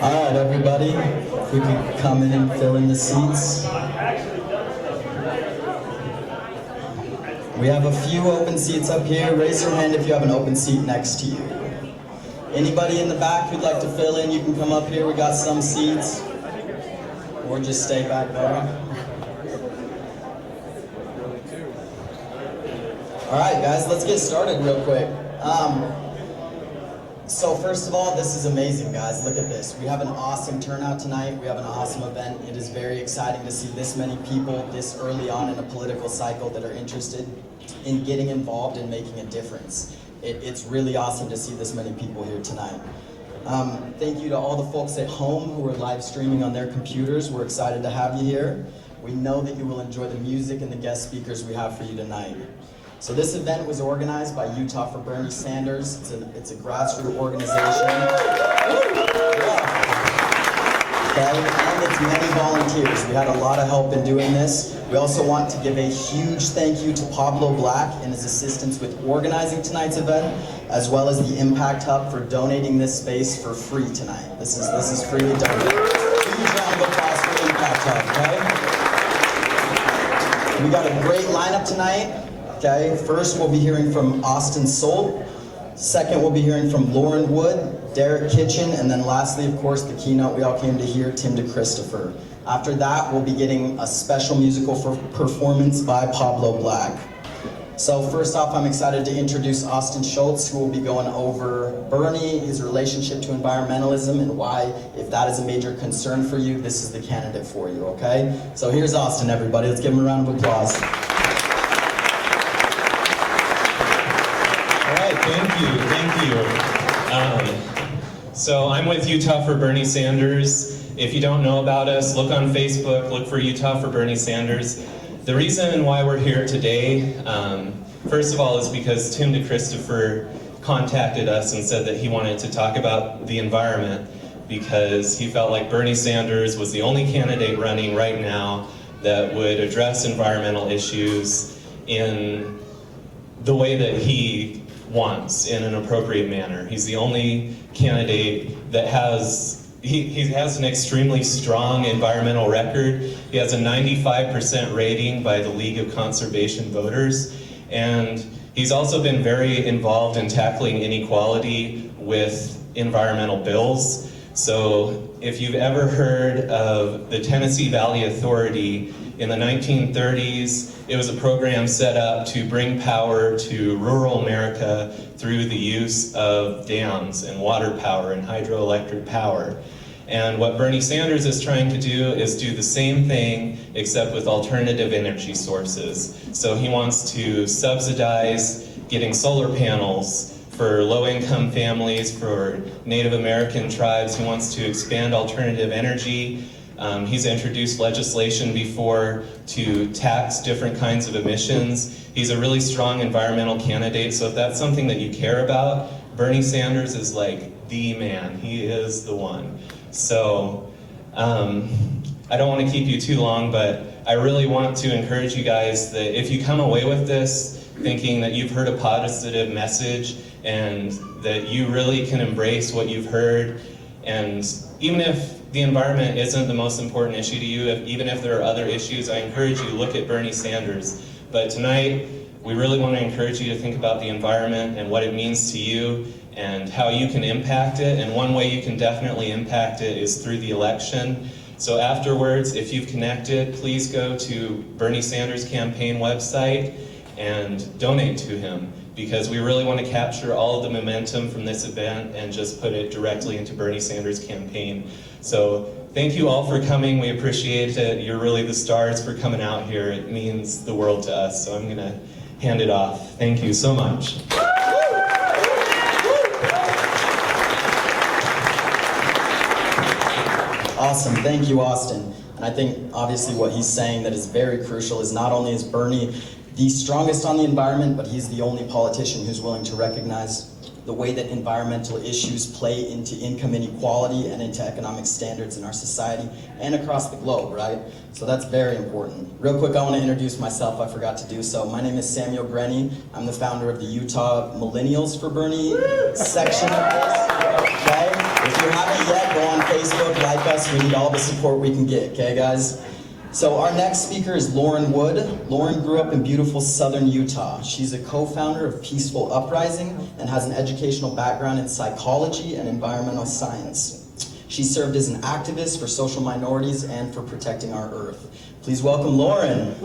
All right, everybody, if we could come in and fill in the seats. We have a few open seats up here. Raise your hand if you have an open seat next to you. Anybody in the back who'd like to fill in, you can come up here. We got some seats. Or just stay back there. All right, guys, let's get started real quick. So first of all, this is amazing, guys. Look at this. We have an awesome turnout tonight. We have an awesome event. It is very exciting to see this many people this early on in a political cycle that are interested in getting involved and making a difference. It's really awesome to see this many people here tonight. Thank you to all the folks at home who are live streaming on their computers. We're excited to have you here. We know that you will enjoy the music and the guest speakers we have for you tonight. So this event was organized by Utah for Bernie Sanders. It's a grassroots organization. Okay, and it's many volunteers. We had a lot of help in doing this. We also want to give a huge thank you to Pablo Black and his assistance with organizing tonight's event, as well as the Impact Hub for donating this space for free tonight. This is freely donated. Huge round of applause for Impact Hub, okay? We got a great lineup tonight. Okay, first we'll be hearing from Austin Solt. Second, we'll be hearing from Lauren Wood, Derek Kitchen, and then lastly, of course, the keynote we all came to hear, Tim DeChristopher. After that, we'll be getting a special musical performance by Pablo Black. So first off, I'm excited to introduce Austin Schultz, who will be going over Bernie, his relationship to environmentalism, and why, if that is a major concern for you, this is the candidate for you, okay? So here's Austin, everybody. Let's give him a round of applause. Thank you. So I'm with Utah for Bernie Sanders. If you don't know about us, look on Facebook, look for Utah for Bernie Sanders. The reason why we're here today, first of all, is because Tim DeChristopher contacted us and said that he wanted to talk about the environment because he felt like Bernie Sanders was the only candidate running right now that would address environmental issues in the way that he wants, in an appropriate manner. He's the only candidate that he has an extremely strong environmental record. He has a 95% rating by the League of Conservation Voters, and he's also been very involved in tackling inequality with environmental bills. So if you've ever heard of the Tennessee Valley Authority, in the 1930s, it was a program set up to bring power to rural America through the use of dams and water power and hydroelectric power. And what Bernie Sanders is trying to do is do the same thing, except with alternative energy sources. So he wants to subsidize getting solar panels for low-income families, for Native American tribes. He wants to expand alternative energy. He's introduced legislation before to tax different kinds of emissions. He's a really strong environmental candidate, so if that's something that you care about, Bernie Sanders is like the man. He is the one. So I don't want to keep you too long, but I really want to encourage you guys that if you come away with this thinking that you've heard a positive message and that you really can embrace what you've heard, and even if the environment isn't the most important issue to you, even if there are other issues, I encourage you to look at Bernie Sanders. But tonight, we really want to encourage you to think about the environment and what it means to you and how you can impact it. And one way you can definitely impact it is through the election. So afterwards, if you've connected, please go to Bernie Sanders' campaign website and donate to him, because we really want to capture all of the momentum from this event and just put it directly into Bernie Sanders' campaign. So thank you all for coming. We appreciate it. You're really the stars for coming out here. It means the world to us. So I'm going to hand it off. Thank you so much. Awesome. Thank you, Austin. And I think obviously what he's saying that is very crucial is not only is Bernie the strongest on the environment, but he's the only politician who's willing to recognize the way that environmental issues play into income inequality and into economic standards in our society and across the globe, right? So that's very important. Real quick, I want to introduce myself. I forgot to do so. My name is Samuel Grenny. I'm the founder of the Utah Millennials for Bernie section of this. Okay? If you haven't yet, go on Facebook, like us. We need all the support we can get, okay, guys? So our next speaker is Lauren Wood. Lauren grew up in beautiful southern Utah. She's a co-founder of Peaceful Uprising and has an educational background in psychology and environmental science. She served as an activist for social minorities and for protecting our earth. Please welcome Lauren.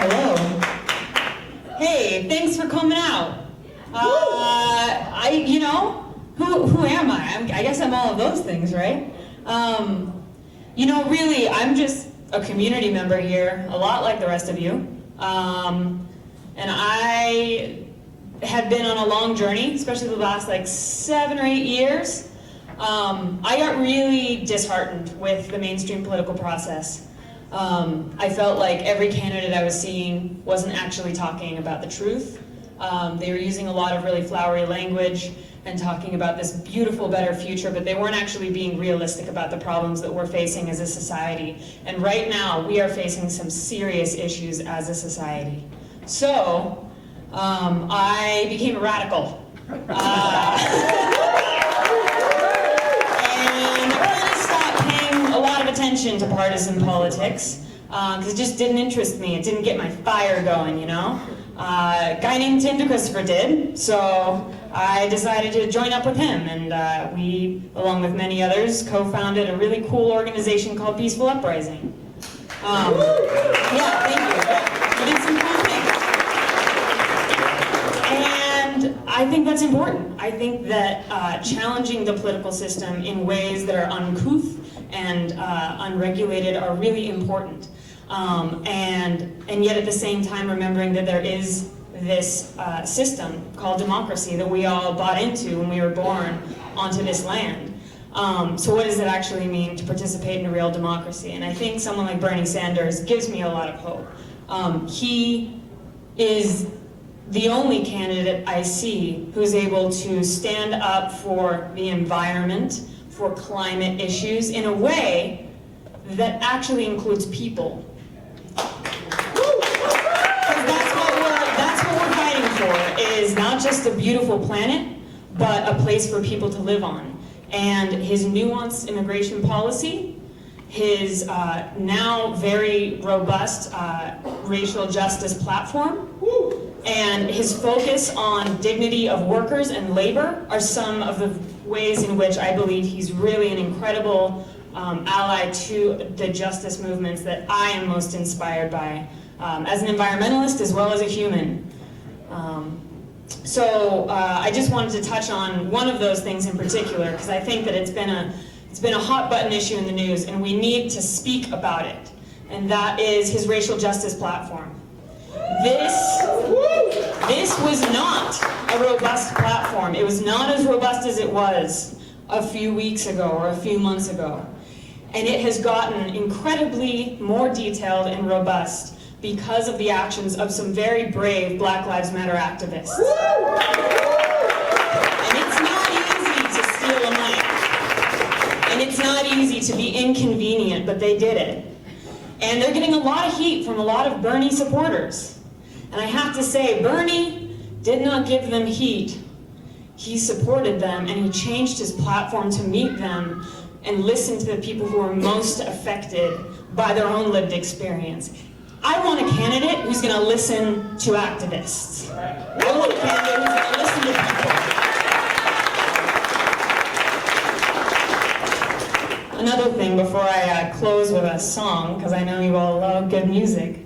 Hello. Hey, thanks for coming out. Who am I? I guess I'm all of those things, right? Really, I'm just a community member here, a lot like the rest of you. And I have been on a long journey, especially the last 7 or 8 years. I got really disheartened with the mainstream political process. I felt like every candidate I was seeing wasn't actually talking about the truth. They were using a lot of really flowery language and talking about this beautiful, better future, but they weren't actually being realistic about the problems that we're facing as a society. And right now, we are facing some serious issues as a society. So, I became a radical. And I kind of stopped paying a lot of attention to partisan politics, because it just didn't interest me. It didn't get my fire going, you know? A guy named DeChristopher did, so I decided to join up with him, and we, along with many others, co-founded a really cool organization called Peaceful Uprising. Yeah, thank you. We did some cool things. And I think that's important. I think that challenging the political system in ways that are uncouth and unregulated are really important. And yet at the same time remembering that there is this system called democracy that we all bought into when we were born onto this land. So what does it actually mean to participate in a real democracy? And I think someone like Bernie Sanders gives me a lot of hope. He is the only candidate I see who's able to stand up for the environment, for climate issues in a way that actually includes people. Is not just a beautiful planet, but a place for people to live on. And his nuanced immigration policy, his now very robust racial justice platform, and his focus on dignity of workers and labor are some of the ways in which I believe he's really an incredible ally to the justice movements that I am most inspired by as an environmentalist as well as a human. So I just wanted to touch on one of those things in particular because I think that it's been a hot button issue in the news and we need to speak about it, and that is his racial justice platform. This was not a robust platform. It was not as robust as it was a few weeks ago or a few months ago, and it has gotten incredibly more detailed and robust because of the actions of some very brave Black Lives Matter activists. And it's not easy to steal a mic. And it's not easy to be inconvenient, but they did it. And they're getting a lot of heat from a lot of Bernie supporters. And I have to say, Bernie did not give them heat. He supported them and he changed his platform to meet them and listen to the people who are most affected by their own lived experience. I want a candidate who's going to listen to activists. I want a candidate who's going to listen to people. Another thing before I close with a song, because I know you all love good music.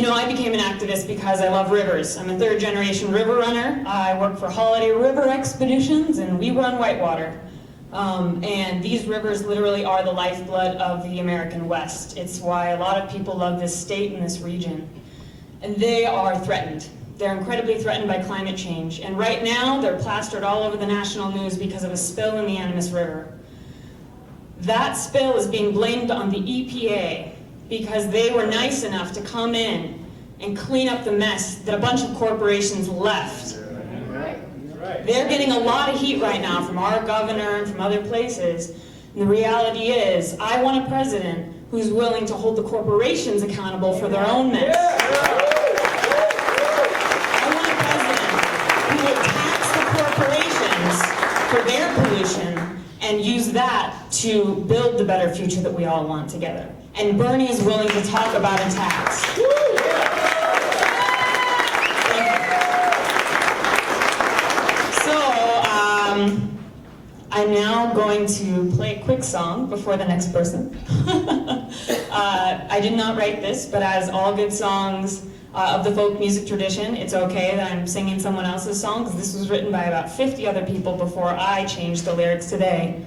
I became an activist because I love rivers. I'm a third-generation river runner. I work for Holiday River Expeditions, and we run whitewater. And these rivers literally are the lifeblood of the American West. It's why a lot of people love this state and this region. And they are threatened. They're incredibly threatened by climate change. And right now, they're plastered all over the national news because of a spill in the Animas River. That spill is being blamed on the EPA because they were nice enough to come in and clean up the mess that a bunch of corporations left. They're getting a lot of heat right now from our governor and from other places. And the reality is, I want a president who's willing to hold the corporations accountable for their own mess. I want a president who will tax the corporations for their pollution and use that to build the better future that we all want together. And Bernie is willing to talk about a tax. I'm now going to play a quick song before the next person. I did not write this, but as all good songs of the folk music tradition, it's okay that I'm singing someone else's song, because this was written by about 50 other people before I changed the lyrics today.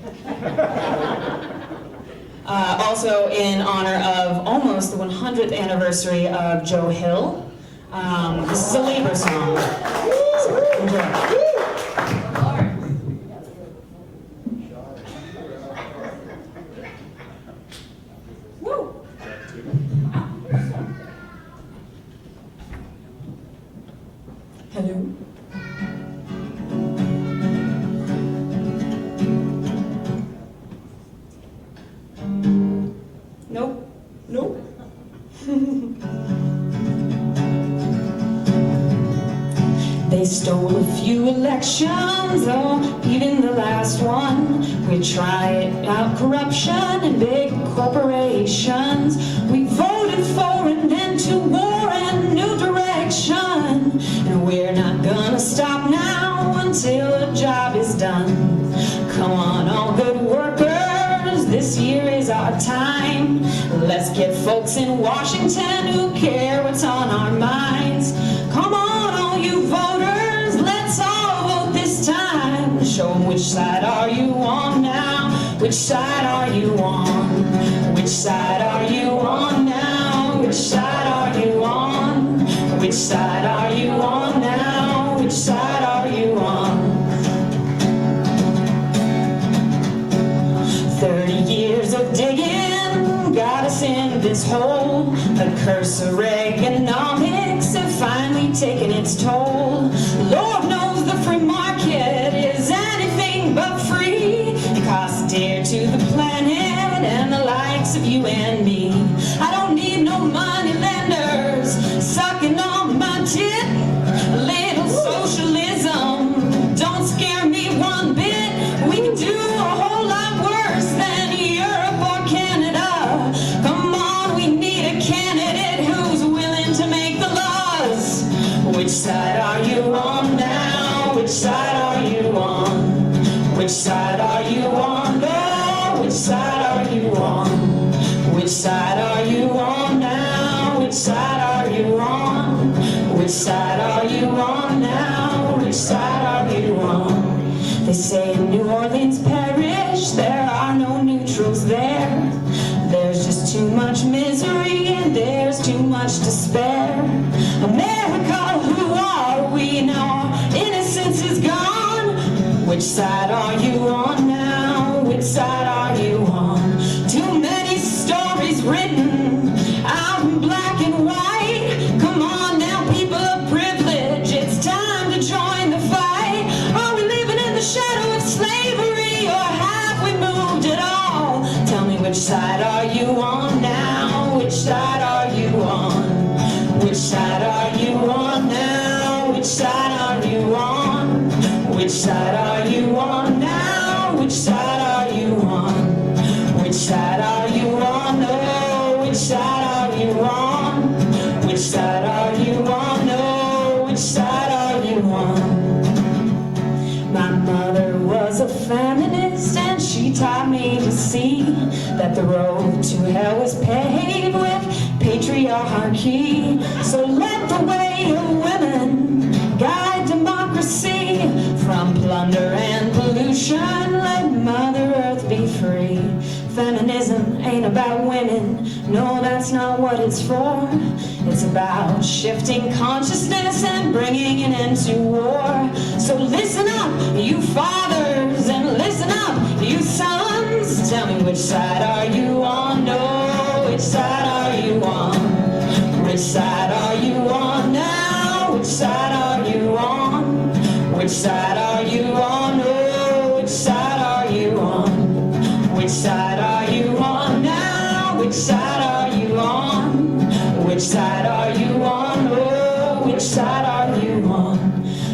Also in honor of almost the 100th anniversary of Joe Hill. This is a labor song. So enjoy. Hello. Nope. Nope. They stole a few elections, oh, even the last one. We tried out corruption and big corporations. We voted for an end to war and new direction. And we're not gonna stop now until the job is done. Come on, all good workers, this year is our time. Let's get folks in Washington who care what's on our minds. Come on, all you voters, let's all vote this time. Show 'em which side are you on now? Which side are you on? Which side are you on now? Which side are you on? Which side are you on now? Which side are you on? 30 years of digging got us in this hole. The curse of Reaganomics have finally taken its toll. Lord knows the free market is anything but free. It costs dear to the planet and the likes of you and me. I don't need no money lenders sucking on my tit. A little socialism don't scare me one bit. We can do a whole lot worse than Europe or Canada. Come on, we need a candidate who's willing to make the laws. Which side are you on now? Which side are you on? Which side are you on? Oh, which side are you on? Which side are you on now? Which side are you on? Which side are you on now? Which side are you on? They say in New Orleans Parish there are no neutrals there. There's just too much misery and there's too much despair. America, who are we now? Innocence is gone. Which side are you on now? Which side are you on? Too many stories written out in black and white. Come on now, people of privilege, it's time to join the fight. Are we living in the shadow of slavery, or have we moved at all? Tell me, which side are you on now? Which side are you on? Which side are you on now? Which side are you on? Which side are you on now? Which side are you on? Which side are you on? Oh, which side are you on? Which side are you on? Oh, which side are you on? My mother was a feminist and she taught me to see that the road to hell was paved with patriarchy. So let the way of women guide democracy from plunder and pollution. Let Mother Earth be free. Feminism ain't about women, No, that's not what it's for. It's about shifting consciousness and bringing an end to war. So listen up, you fathers, and listen up, you sons. Tell me, which side are you on? No, which side are you on? Which side are you on now? Which side are you on? Which side are you on? No, which side are you on? Which side are you on now? Which side are you on? Which side are you on? Oh, which side are you on?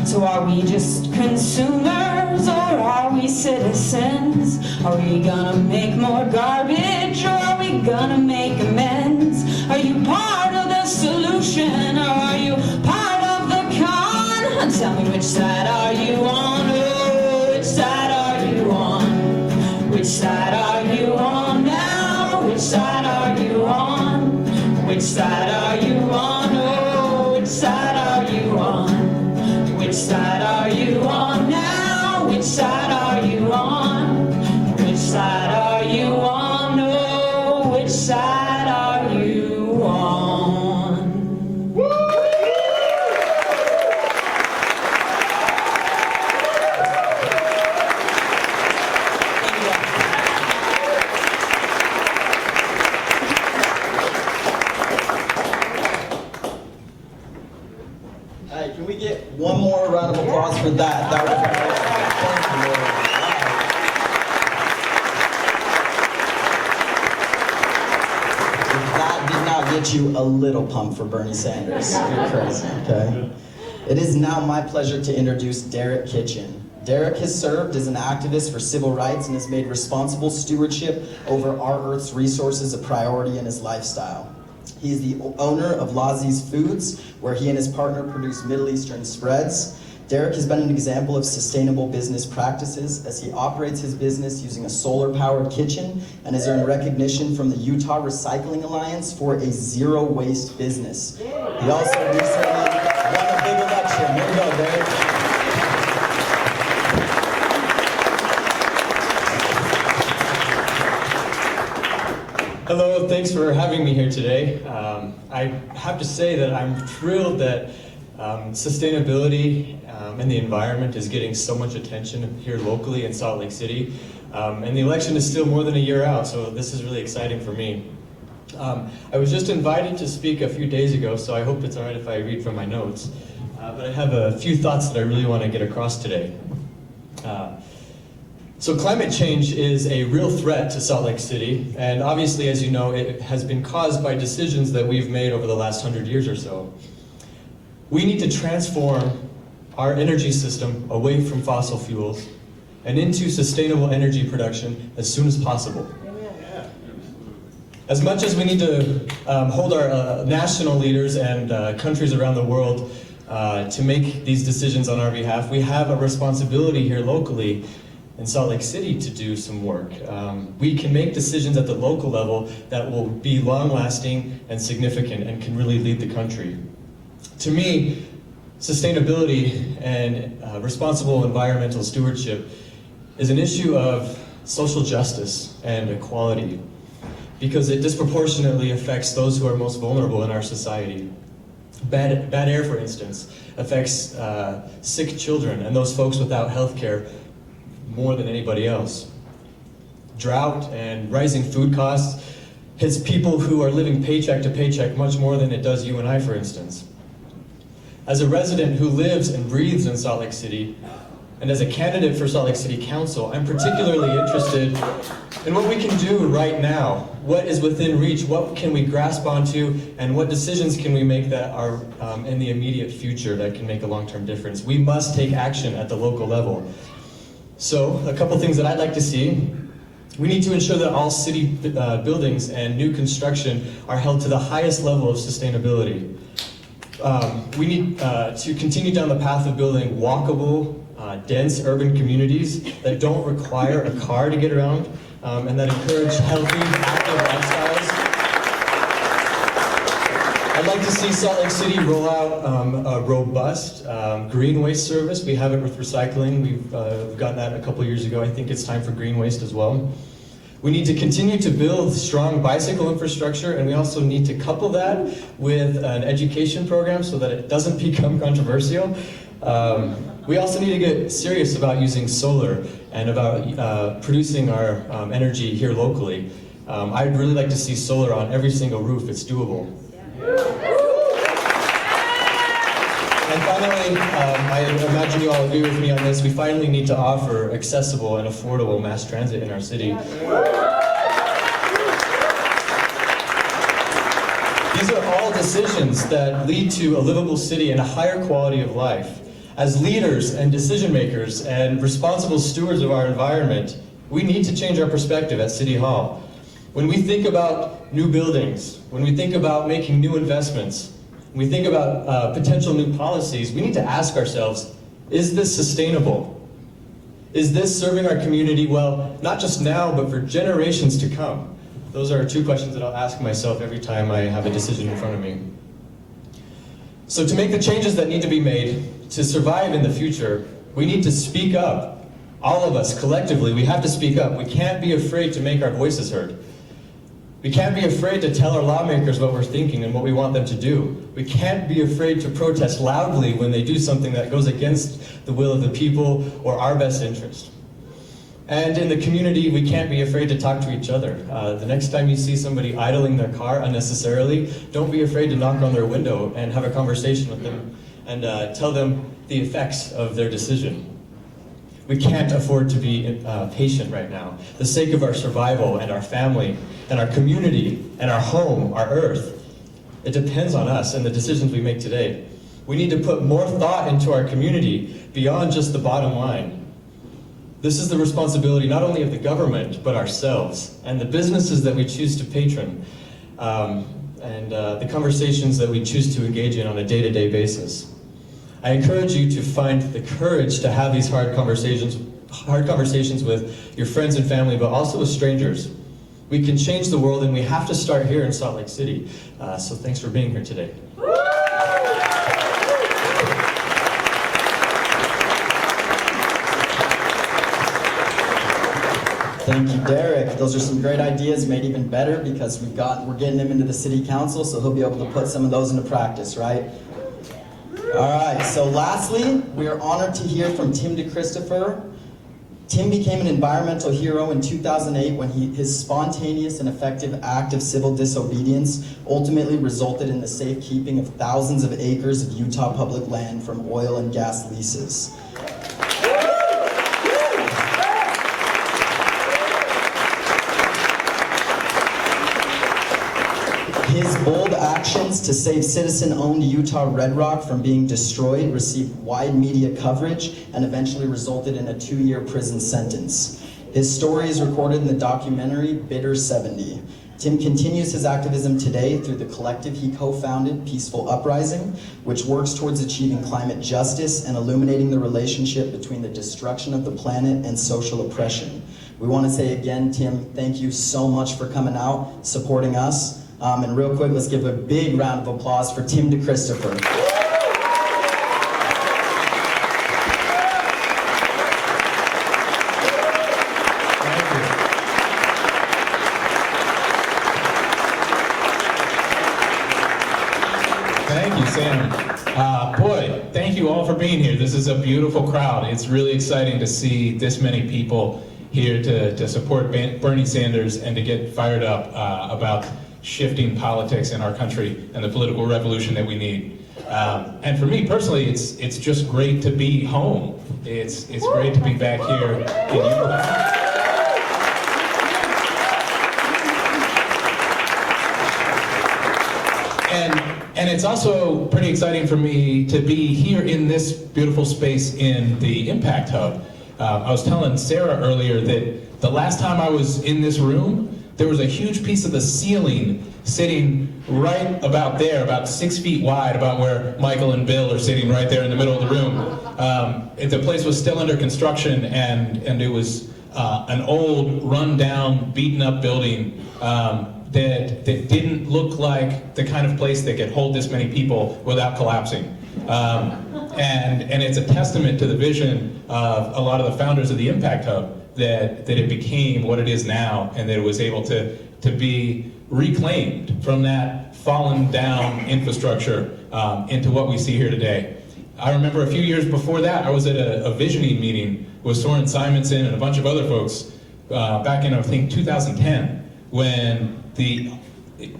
So are we just consumers or are we citizens? Are we gonna make more garbage or are we gonna make amends? Are you part of the solution or are you part of the con? Tell me, which side are you on? Oh, which side are you on? Which side are you on now? Which side are you on? Which side are you on? Oh, which side are you on? Which side are you on now? Which side are you on? Which side are you on? Oh, which side are you on? Hey, can we get one more round of applause for that? That was amazing. Thank you, Lord. Wow. If that did not get you a little pumped for Bernie Sanders, you're crazy, okay? It is now my pleasure to introduce Derek Kitchen. Derek has served as an activist for civil rights and has made responsible stewardship over our Earth's resources a priority in his lifestyle. He is the owner of Lazi's Foods, where he and his partner produce Middle Eastern spreads. Derek has been an example of sustainable business practices as he operates his business using a solar-powered kitchen and has earned recognition from the Utah Recycling Alliance for a zero-waste business. He also recently won a big election. Here we go, Derek. Hello, thanks for having me here today. I have to say that I'm thrilled that sustainability and the environment is getting so much attention here locally in Salt Lake City. And the election is still more than a year out, so this is really exciting for me. I was just invited to speak a few days ago, so I hope it's all right if I read from my notes. But I have a few thoughts that I really want to get across today. So climate change is a real threat to Salt Lake City, and obviously, as you know, it has been caused by decisions that we've made over the last 100 years or so. We need to transform our energy system away from fossil fuels and into sustainable energy production as soon as possible. As much as we need to hold our national leaders and countries around the world to make these decisions on our behalf, we have a responsibility here locally in Salt Lake City to do some work. We can make decisions at the local level that will be long-lasting and significant and can really lead the country. To me, sustainability and responsible environmental stewardship is an issue of social justice and equality because it disproportionately affects those who are most vulnerable in our society. Bad air, for instance, affects sick children and those folks without health care more than anybody else. Drought and rising food costs hits people who are living paycheck to paycheck much more than it does you and I, for instance. As a resident who lives and breathes in Salt Lake City, and as a candidate for Salt Lake City Council, I'm particularly interested in what we can do right now. What is within reach? What can we grasp onto? And what decisions can we make that are in the immediate future that can make a long-term difference? We must take action at the local level. So, a couple things that I'd like to see. We need to ensure that all city buildings and new construction are held to the highest level of sustainability. We need to continue down the path of building walkable, dense urban communities that don't require a car to get around and that encourage healthy, active lifestyles. I'd like to see Salt Lake City roll out a robust green waste service. We have it with recycling. We've gotten that a couple years ago. I think it's time for green waste as well. We need to continue to build strong bicycle infrastructure, and we also need to couple that with an education program so that it doesn't become controversial. We also need to get serious about using solar and about producing our energy here locally. I'd really like to see solar on every single roof. It's doable. And finally, I imagine you all agree with me on this, we finally need to offer accessible and affordable mass transit in our city. These are all decisions that lead to a livable city and a higher quality of life. As leaders and decision makers and responsible stewards of our environment, we need to change our perspective at City Hall. When we think about new buildings, when we think about making new investments, when we think about potential new policies, we need to ask ourselves, is this sustainable? Is this serving our community well, not just now, but for generations to come? Those are two questions that I'll ask myself every time I have a decision in front of me. So to make the changes that need to be made to survive in the future, we need to speak up. All of us, collectively, we have to speak up. We can't be afraid to make our voices heard. We can't be afraid to tell our lawmakers what we're thinking and what we want them to do. We can't be afraid to protest loudly when they do something that goes against the will of the people or our best interest. And in the community, we can't be afraid to talk to each other. The next time you see somebody idling their car unnecessarily, don't be afraid to knock on their window and have a conversation with them and tell them the effects of their decision. We can't afford to be patient right now. The sake of our survival and our family and our community and our home, our earth, it depends on us and the decisions we make today. We need to put more thought into our community beyond just the bottom line. This is the responsibility not only of the government, but ourselves and the businesses that we choose to patron and the conversations that we choose to engage in on a day-to-day basis. I encourage you to find the courage to have these hard conversations with your friends and family, but also with strangers. We can change the world, and we have to start here in Salt Lake City. So thanks for being here today. Thank you, Derek. Those are some great ideas, made even better because we're getting him into the city council, so he'll be able to put some of those into practice, right? All right, so lastly, we are honored to hear from Tim DeChristopher. Tim became an environmental hero in 2008 when his spontaneous and effective act of civil disobedience ultimately resulted in the safekeeping of thousands of acres of Utah public land from oil and gas leases. His bold actions to save citizen-owned Utah Red Rock from being destroyed received wide media coverage and eventually resulted in a 2-year prison sentence. His story is recorded in the documentary Bitter 70. Tim continues his activism today through the collective he co-founded, Peaceful Uprising, which works towards achieving climate justice and illuminating the relationship between the destruction of the planet and social oppression. We want to say again, Tim, thank you so much for coming out, supporting us. And real quick, let's give a big round of applause for Tim DeChristopher. Thank you, Sam. Boy, thank you all for being here. This is a beautiful crowd. It's really exciting to see this many people here to support Bernie Sanders and to get fired up about shifting politics in our country and the political revolution that we need. And for me personally, it's just great to be home. It's great to be back here in Utah. And it's also pretty exciting for me to be here in this beautiful space in the Impact Hub. I was telling Sarah earlier that the last time I was in this room, there was a huge piece of the ceiling sitting right about there, about 6 feet wide, about where Michael and Bill are sitting right there in the middle of the room. The place was still under construction, and it was an old, run-down, beaten-up building that didn't look like the kind of place that could hold this many people without collapsing. And it's a testament to the vision of a lot of the founders of the Impact Hub that it became what it is now, and that it was able to be reclaimed from that fallen down infrastructure into what we see here today. I remember a few years before that, I was at a visioning meeting with Soren Simonson and a bunch of other folks back in, I think, 2010, when the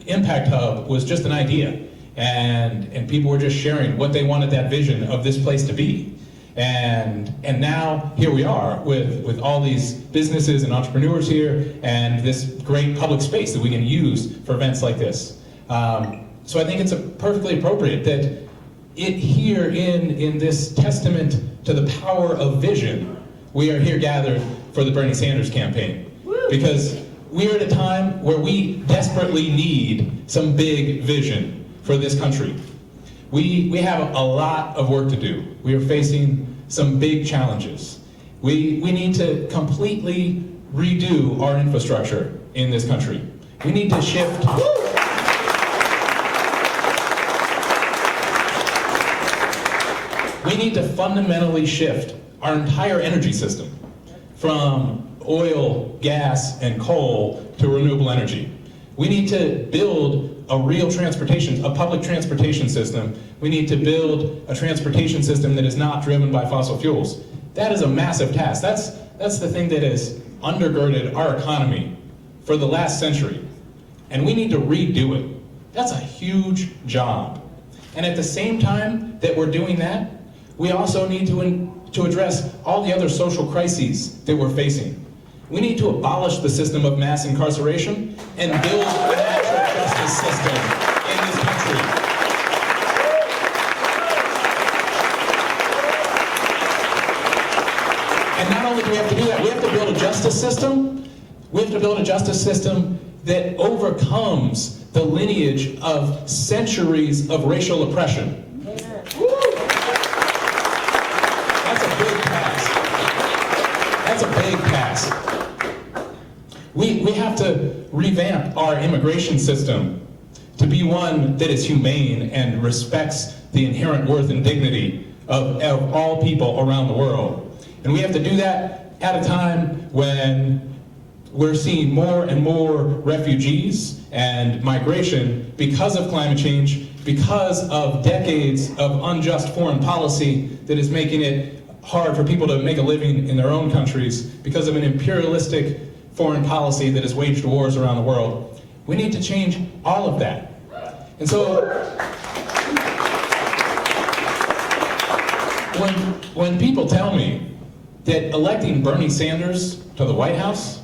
Impact Hub was just an idea, and people were just sharing what they wanted that vision of this place to be. And now here we are with all these businesses and entrepreneurs here, and this great public space that we can use for events like this. So I think it's perfectly appropriate that it here in this testament to the power of vision, we are here gathered for the Bernie Sanders campaign. Because we are at a time where we desperately need some big vision for this country. We have a lot of work to do. We are facing some big challenges. We need to completely redo our infrastructure in this country. We need to shift. We need to fundamentally shift our entire energy system from oil, gas, and coal to renewable energy. We need to build a real transportation, a public transportation system. We need to build a transportation system that is not driven by fossil fuels. That is a massive task. That's the thing that has undergirded our economy for the last century. And we need to redo it. That's a huge job. And at the same time that we're doing that, we also need to address all the other social crises that we're facing. We need to abolish the system of mass incarceration and build a natural justice system in this country. And not only do we have to do that, we have to build a justice system. We have to build a justice system that overcomes the lineage of centuries of racial oppression. That's a big task. That's a big task. We have to revamp our immigration system to be one that is humane and respects the inherent worth and dignity of all people around the world. And we have to do that at a time when we're seeing more and more refugees and migration because of climate change, because of decades of unjust foreign policy that is making it hard for people to make a living in their own countries, because of an imperialistic foreign policy that has waged wars around the world. We need to change all of that. And so when people tell me that electing Bernie Sanders to the White House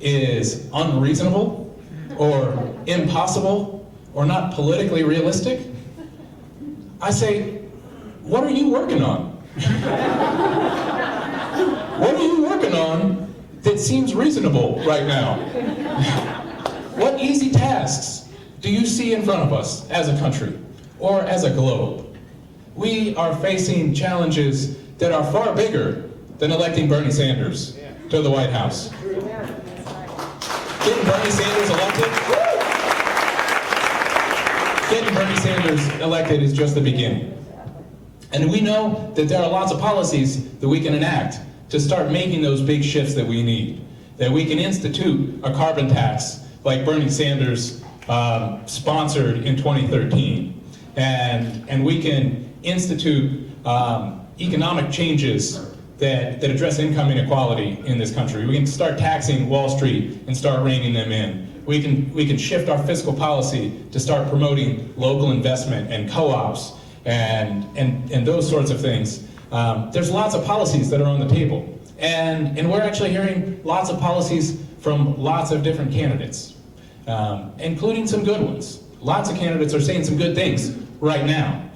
is unreasonable or impossible or not politically realistic, I say, what are you working on? What are you working on that seems reasonable right now? What easy tasks do you see in front of us as a country or as a globe? We are facing challenges that are far bigger than electing Bernie Sanders to the White House. Getting Bernie Sanders elected is just the beginning. And we know that there are lots of policies that we can enact to start making those big shifts that we need. That we can institute a carbon tax like Bernie Sanders sponsored in 2013. And we can institute economic changes that address income inequality in this country. We can start taxing Wall Street and start reining them in. We can shift our fiscal policy to start promoting local investment and co-ops and those sorts of things. There's lots of policies that are on the table. And we're actually hearing lots of policies from lots of different candidates, including some good ones. Lots of candidates are saying some good things right now.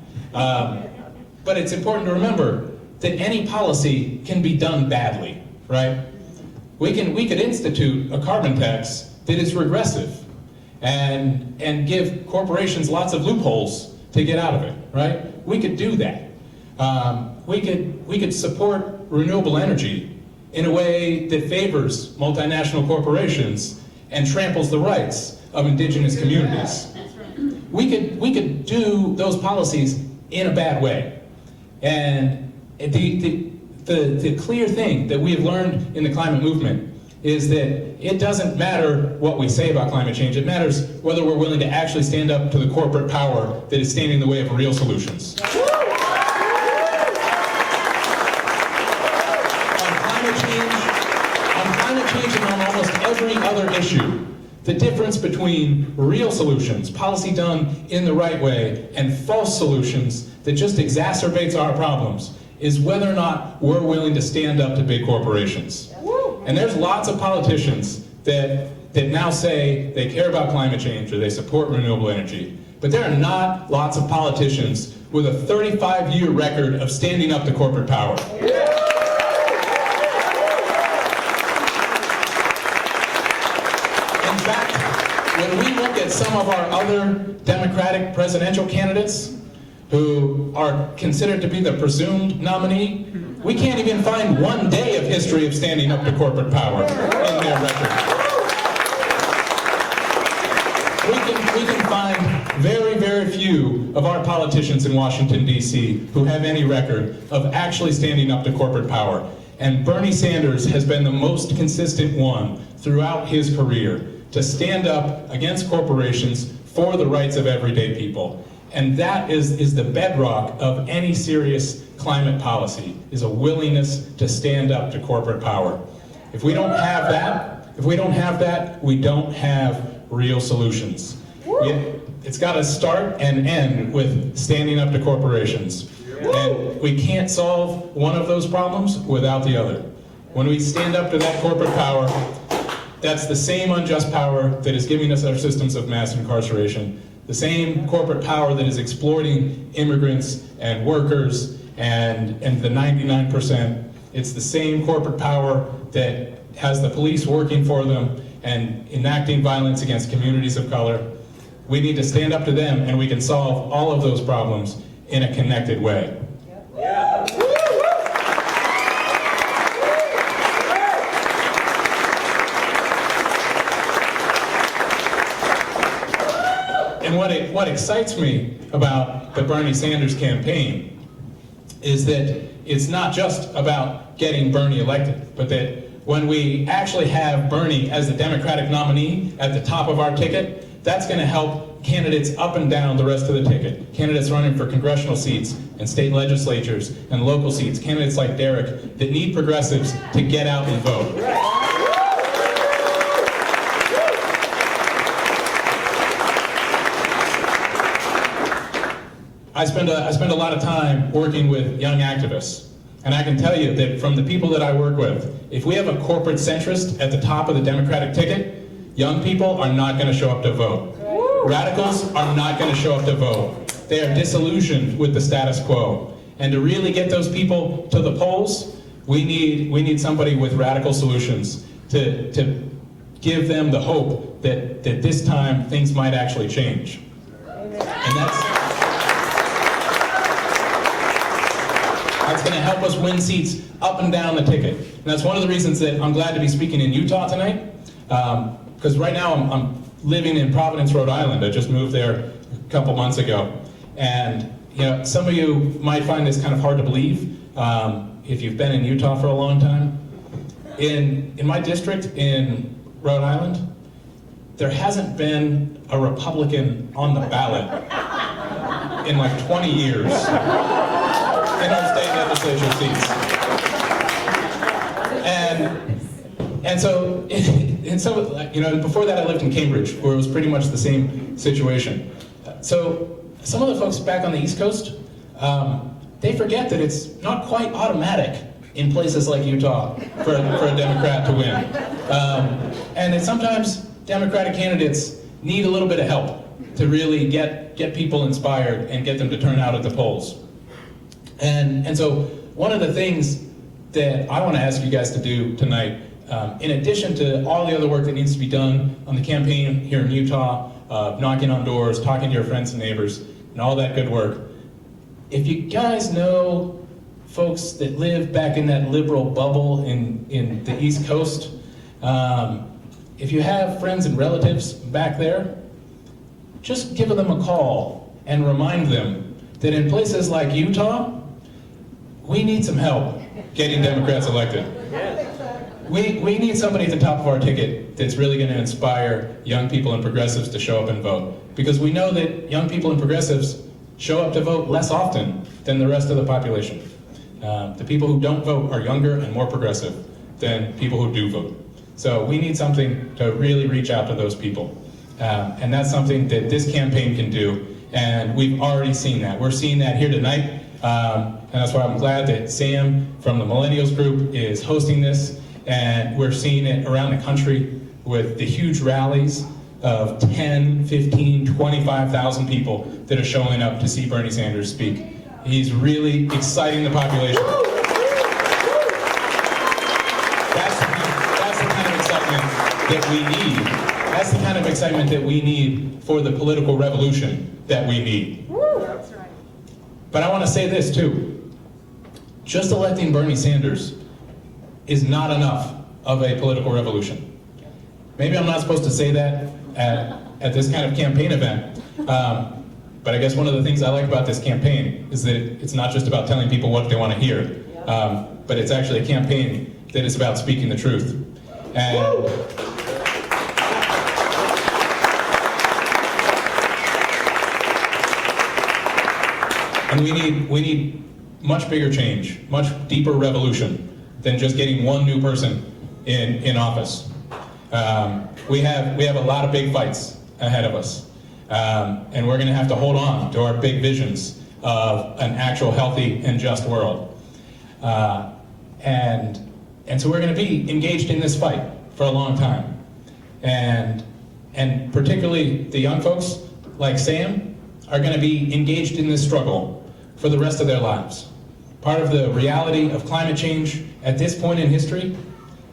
But it's important to remember that any policy can be done badly, right? We could institute a carbon tax that is regressive and give corporations lots of loopholes to get out of it, right? We could do that. We could support renewable energy in a way that favors multinational corporations and tramples the rights of indigenous communities. We could do those policies in a bad way. And the the clear thing that we have learned in the climate movement is that it doesn't matter what we say about climate change. It matters whether we're willing to actually stand up to the corporate power that is standing in the way of real solutions. On climate change and on almost every other issue, the difference between real solutions, policy done in the right way, and false solutions that just exacerbates our problems is whether or not we're willing to stand up to big corporations. And there's lots of politicians that now say they care about climate change or they support renewable energy. But there are not lots of politicians with a 35-year record of standing up to corporate power. In fact, when we look at some of our other Democratic presidential candidates who are considered to be the presumed nominee, we can't even find one day of history of standing up to corporate power in their record. We can find very, very few of our politicians in Washington, D.C. who have any record of actually standing up to corporate power. And Bernie Sanders has been the most consistent one throughout his career to stand up against corporations for the rights of everyday people. And that is the bedrock of any serious climate policy, is a willingness to stand up to corporate power. If we don't have that, we don't have real solutions. It's got to start and end with standing up to corporations. And we can't solve one of those problems without the other. When we stand up to that corporate power, that's the same unjust power that is giving us our systems of mass incarceration, the same corporate power that is exploiting immigrants and workers and the 99%. It's the same corporate power that has the police working for them and enacting violence against communities of color. We need to stand up to them, and we can solve all of those problems in a connected way. And what excites me about the Bernie Sanders campaign is that it's not just about getting Bernie elected, but that when we actually have Bernie as the Democratic nominee at the top of our ticket, that's going to help candidates up and down the rest of the ticket. Candidates running for congressional seats and state legislatures and local seats, candidates like Derek that need progressives to get out and vote. I spend a lot of time working with young activists, and I can tell you that from the people that I work with, if we have a corporate centrist at the top of the Democratic ticket, young people are not going to show up to vote. Radicals are not going to show up to vote. They are disillusioned with the status quo. And to really get those people to the polls, we need somebody with radical solutions to give them the hope that this time things might actually change. And that's going to help us win seats up and down the ticket. And that's one of the reasons that I'm glad to be speaking in Utah tonight. Because right now I'm living in Providence, Rhode Island. I just moved there a couple months ago. And some of you might find this kind of hard to believe if you've been in Utah for a long time. In my district in Rhode Island, there hasn't been a Republican on the ballot in like 20 years in our state legislature seats. And so before that I lived in Cambridge, where it was pretty much the same situation. So some of the folks back on the East Coast, they forget that it's not quite automatic in places like Utah for a Democrat to win. And that sometimes Democratic candidates need a little bit of help to really get people inspired and get them to turn out at the polls. And so one of the things that I want to ask you guys to do tonight, in addition to all the other work that needs to be done on the campaign here in Utah, knocking on doors, talking to your friends and neighbors, and all that good work, if you guys know folks that live back in that liberal bubble in the East Coast, if you have friends and relatives back there, just give them a call and remind them that in places like Utah, we need some help getting Democrats elected. We need somebody at the top of our ticket that's really going to inspire young people and progressives to show up and vote. Because we know that young people and progressives show up to vote less often than the rest of the population. The people who don't vote are younger and more progressive than people who do vote. So we need something to really reach out to those people. And that's something that this campaign can do. And we've already seen that. We're seeing that here tonight. And that's why I'm glad that Sam from the Millennials Group is hosting this. And we're seeing it around the country with the huge rallies of 10, 15, 25,000 people that are showing up to see Bernie Sanders speak. He's really exciting the population. That's the kind of excitement that we need. That's the kind of excitement that we need for the political revolution that we need. That's right. But I want to say this too. Just electing Bernie Sanders is not enough of a political revolution. Maybe I'm not supposed to say that at this kind of campaign event, but I guess one of the things I like about this campaign is that it's not just about telling people what they want to hear, but it's actually a campaign that is about speaking the truth. And we need much bigger change, much deeper revolution than just getting one new person in office. We have a lot of big fights ahead of us, and we're going to have to hold on to our big visions of an actual healthy and just world. And so we're going to be engaged in this fight for a long time. And particularly the young folks like Sam are going to be engaged in this struggle for the rest of their lives. Part of the reality of climate change at this point in history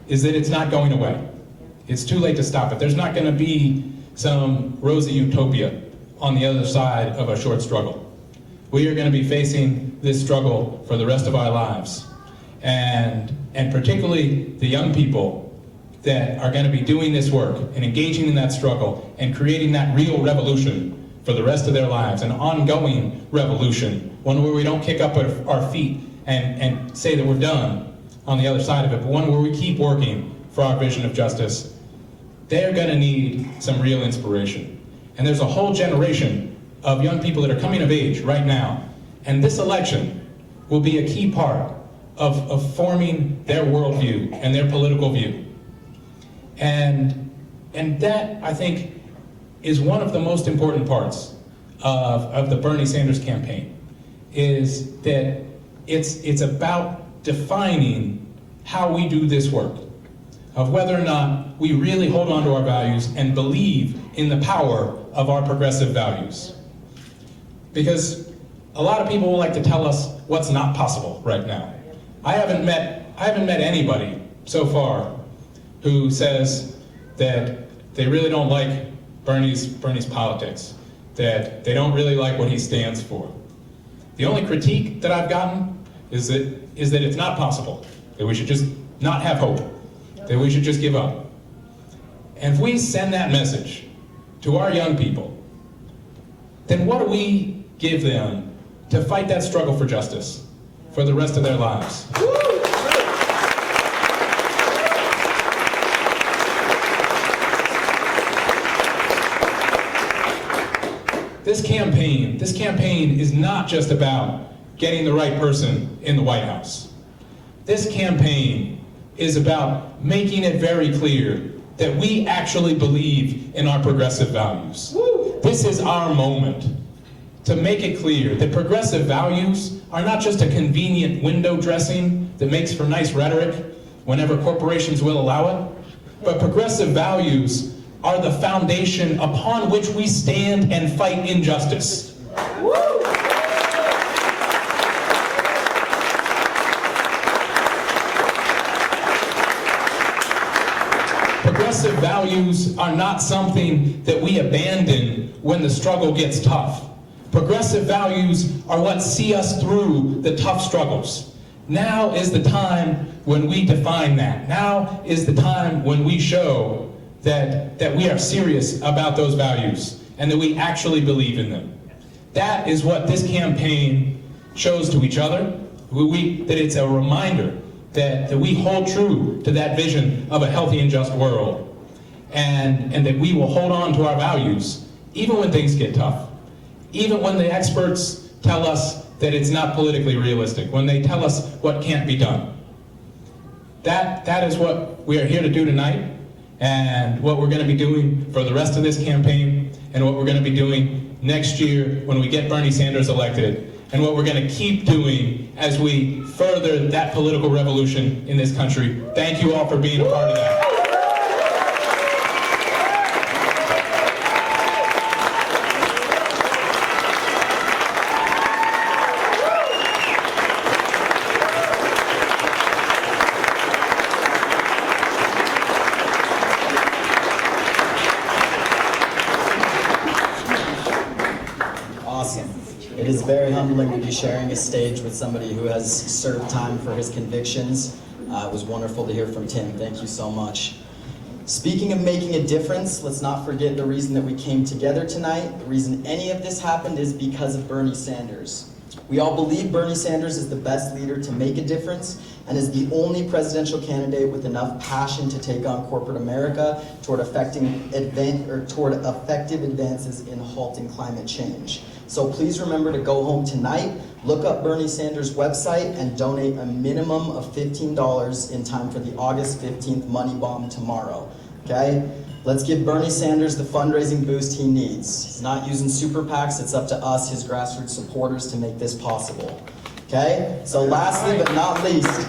is that it's not going away. It's too late to stop it. There's not going to be some rosy utopia on the other side of a short struggle. We are going to be facing this struggle for the rest of our lives. And particularly the young people that are going to be doing this work and engaging in that struggle and creating that real revolution for the rest of their lives, an ongoing revolution, one where we don't kick up our feet and say that we're done on the other side of it, but one where we keep working for our vision of justice. They're going to need some real inspiration. And there's a whole generation of young people that are coming of age right now, and this election will be a key part of forming their worldview and their political view. And that, I think, is one of the most important parts of the Bernie Sanders campaign, is that it's about defining how we do this work, of whether or not we really hold on to our values and believe in the power of our progressive values. Because a lot of people like to tell us what's not possible right now. I haven't met anybody so far who says that they really don't like Bernie's politics, that they don't really like what he stands for. The only critique that I've gotten is that it's not possible, that we should just not have hope, that we should just give up. And if we send that message to our young people, then what do we give them to fight that struggle for justice for the rest of their lives? This campaign is not just about getting the right person in the White House. This campaign is about making it very clear that we actually believe in our progressive values. This is our moment to make it clear that progressive values are not just a convenient window dressing that makes for nice rhetoric whenever corporations will allow it, but progressive values are the foundation upon which we stand and fight injustice. Progressive values are not something that we abandon when the struggle gets tough. Progressive values are what see us through the tough struggles. Now is the time when we define that. Now is the time when we show that we are serious about those values and that we actually believe in them. That is what this campaign shows to each other, That it's a reminder that we hold true to that vision of a healthy and just world, and that we will hold on to our values even when things get tough, even when the experts tell us that it's not politically realistic, when they tell us what can't be done. That is what we are here to do tonight, and what we're going to be doing for the rest of this campaign, and what we're going to be doing next year when we get Bernie Sanders elected, and what we're going to keep doing as we further that political revolution in this country. Thank you all for being a part of that. Awesome. It is very humbling to be sharing a stage with somebody who has served time for his convictions. It was wonderful to hear from Tim. Thank you so much. Speaking of making a difference, let's not forget the reason that we came together tonight. The reason any of this happened is because of Bernie Sanders. We all believe Bernie Sanders is the best leader to make a difference and is the only presidential candidate with enough passion to take on corporate America toward effective advances in halting climate change. So please remember to go home tonight, look up Bernie Sanders' website, and donate a minimum of $15 in time for the August 15th money bomb tomorrow, okay? Let's give Bernie Sanders the fundraising boost he needs. He's not using super PACs, it's up to us, his grassroots supporters, to make this possible, okay? So lastly but not least,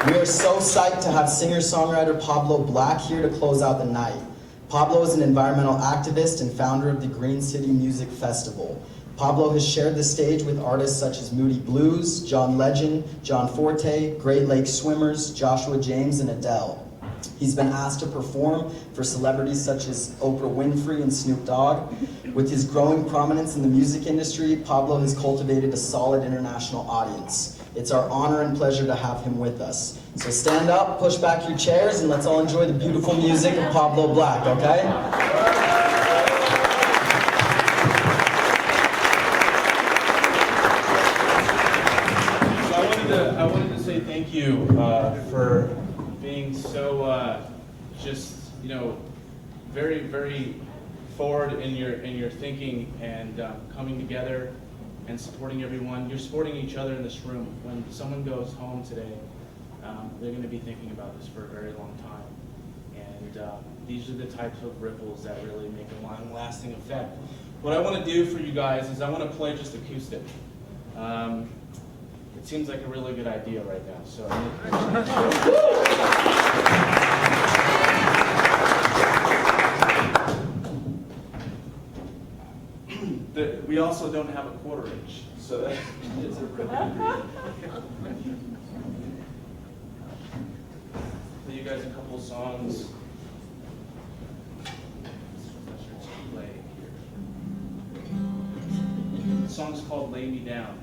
we are so psyched to have singer-songwriter Pablo Black here to close out the night. Pablo is an environmental activist and founder of the Green City Music Festival. Pablo has shared the stage with artists such as Moody Blues, John Legend, John Forte, Great Lakes Swimmers, Joshua James, and Adele. He's been asked to perform for celebrities such as Oprah Winfrey and Snoop Dogg. With his growing prominence in the music industry, Pablo has cultivated a solid international audience. It's our honor and pleasure to have him with us. So stand up, push back your chairs, and let's all enjoy the beautiful music of Pablo Black, okay? I wanted to say thank you for being so just very, very forward in your thinking and coming together and supporting everyone. You're supporting each other in this room. When someone goes home today, they're going to be thinking about this for a very long time. And these are the types of ripples that really make a long-lasting effect. What I want to do for you guys is I want to play just acoustic. It seems like a really good idea right now. So we also don't have a quarter inch, so that is a really play you guys a couple songs. The song's called "Lay Me Down."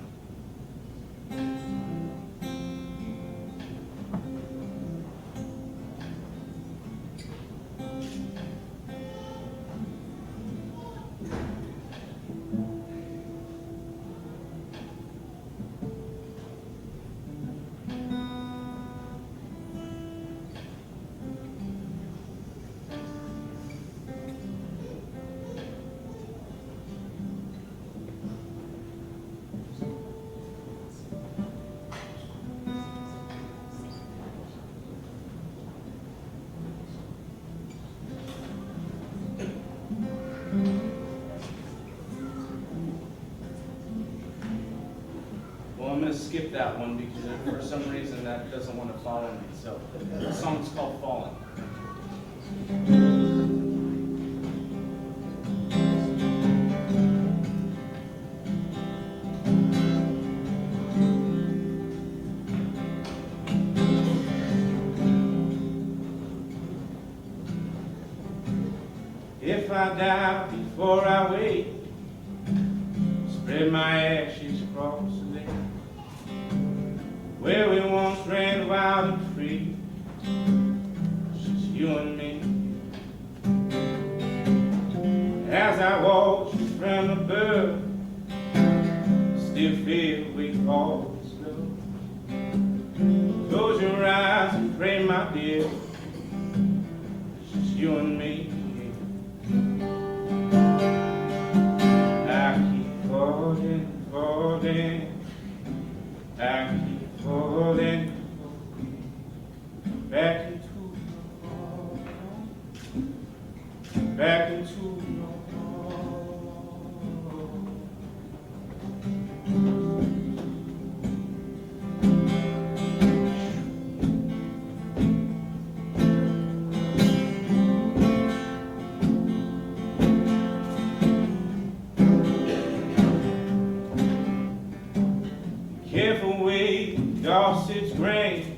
I'm going to skip that one because for some reason that doesn't want to follow me. So the song's called "Fallen." If I die before I wake, spread my ashes across the lake, where we once ran wild and free, just you and me. As I watch you from above, still feel we fall. my dear, it's just you and me. I keep falling, falling, I keep falling, back into your arms, back into your careful way, Dorset's grain,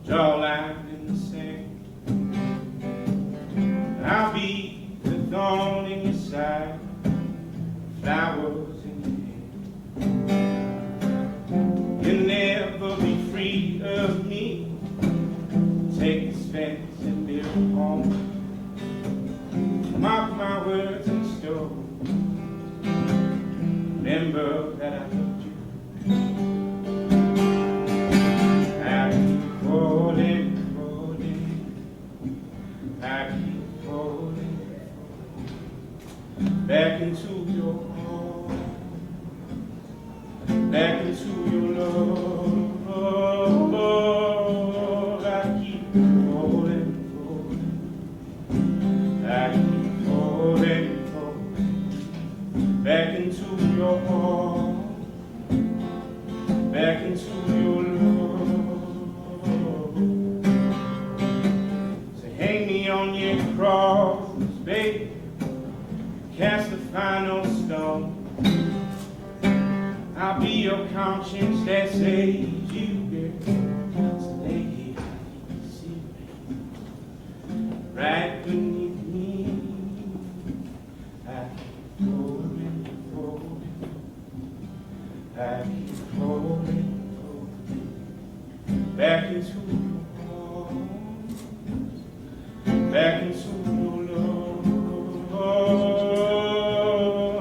draw a line in the sand. I'll be the thorn in your side, flowers in your hand. You'll never be free of me. Take this fence and build a home. Mark my words in stone. Remember that I loved you. I keep falling, falling, I keep falling, falling, back into your arms, back into your love. I keep falling, falling, I keep falling, falling, back into your arms, back into your love. So hang me on your cross, baby, cast the final stone. I'll be your conscience that saves you, girl. So lay here, see me, right beneath me. I keep falling, falling, I keep falling, falling, back into your arms, back into your love.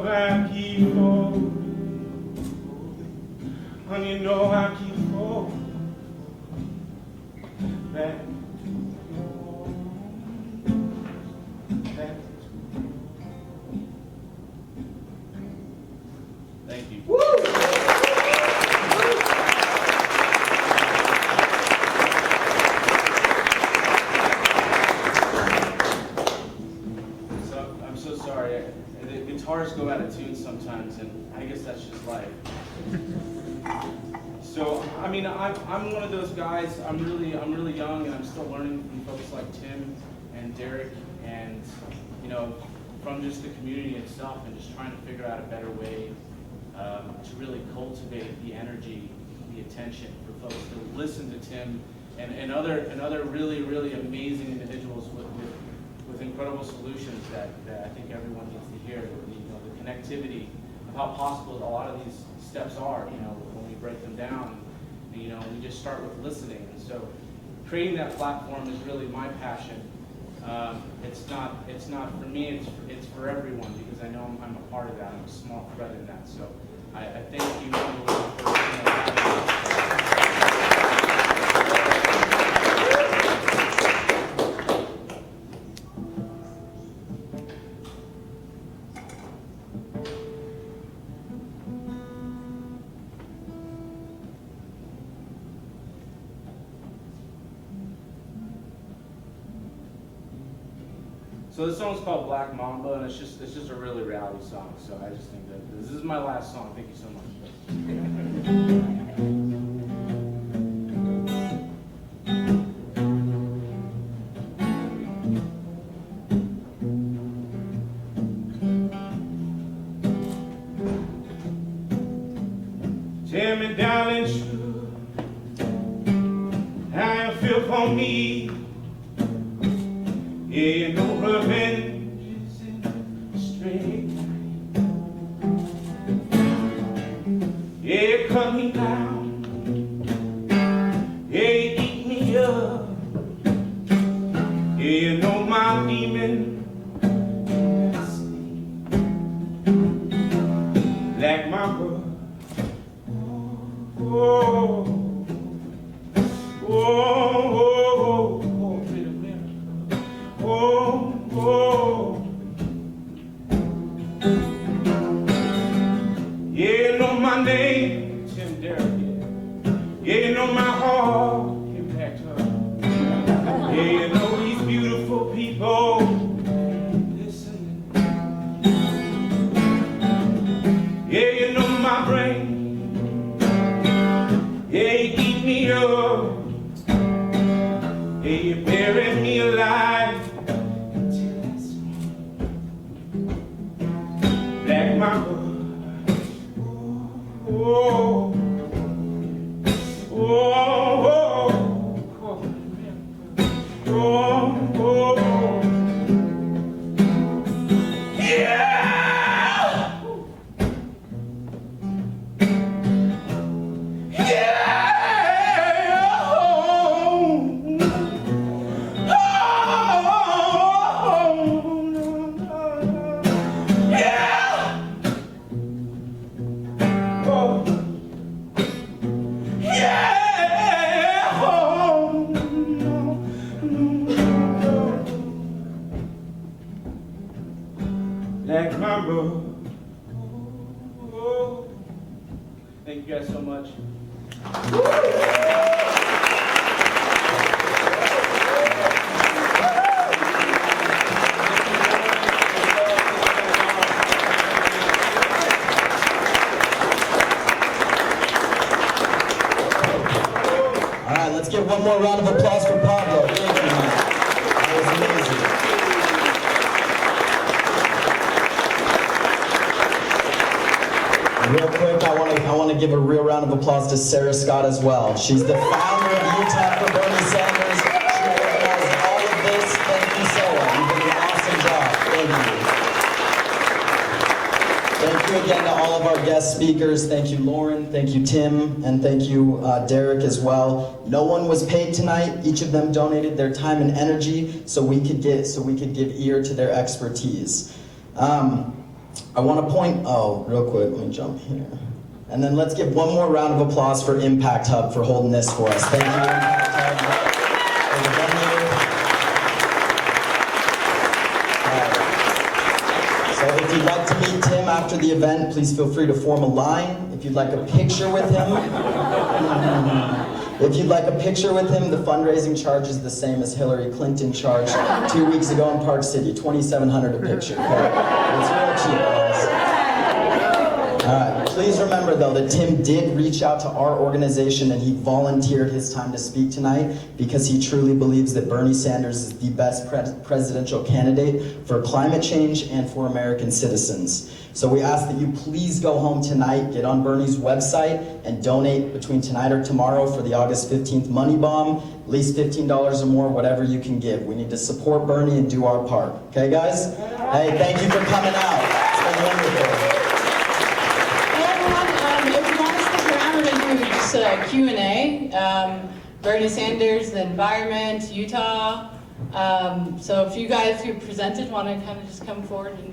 I keep falling, falling, and you know I keep falling, back into your arms, back into your. Thank you. I'm so sorry. The guitars go out of tune sometimes, and I guess that's just life. So, I mean, I'm one of those guys. I'm really young, and I'm still learning from folks like Tim and Derek, and from just the community itself, and just trying to figure out a better way to really cultivate the energy, the attention for folks to listen to Tim and other really amazing individuals with incredible solutions that I think everyone needs to hear. The connectivity of how possible a lot of these steps are. When we break them down, we just start with listening. And so, creating that platform is really my passion. It's not for me. It's for everyone, because I know I'm a part of that. I'm a small thread in that. So I thank you for So this song's called Black Mamba, and it's just a really rowdy song. So I just think that this is my last song. Thank you so much. Tell me, darling, true, how you feel for me. Yeah, no revenge is in the straight line. Yeah, cut me down. Yeah, you eat me up. Yeah, you know my demon. Like my brother. Oh, oh, oh, oh. Like my brother. Thank you guys so much. All right, let's give one more round of applause for Pablo. Thank you, man. That was amazing. Real quick, I want to give a real round of applause to Sarah Scott as well. She's the founder of Utah for Bernie Sanders. She organized all of this. Thank you, Sarah. You did an awesome job. Thank you. Thank you again to all of our guest speakers. Thank you, Lauren. Thank you, Tim. And thank you, Derek, as well. No one was paid tonight. Each of them donated their time and energy so we could give ear to their expertise. I want to point, real quick, let me jump here. And then let's give one more round of applause for Impact Hub for holding this for us. Thank you, Impact Hub, for the venue. So if you'd like to meet Tim after the event, please feel free to form a line. If you'd like a picture with him, the fundraising charge is the same as Hillary Clinton charged 2 weeks ago in Park City, $2,700 a picture. Okay? It's real cheap, guys. All right, please remember though that Tim did reach out to our organization and he volunteered his time to speak tonight because he truly believes that Bernie Sanders is the best presidential candidate for climate change and for American citizens. So we ask that you please go home tonight, get on Bernie's website, and donate between tonight or tomorrow for the August 15th money bomb, at least $15 or more, whatever you can give. We need to support Bernie and do our part. Okay, guys? Hey, thank you for coming out. It's been wonderful. If you want to stick around, we're going to do just Q&A. Bernie Sanders, the environment, Utah. So if you guys who presented want to kind of just come forward and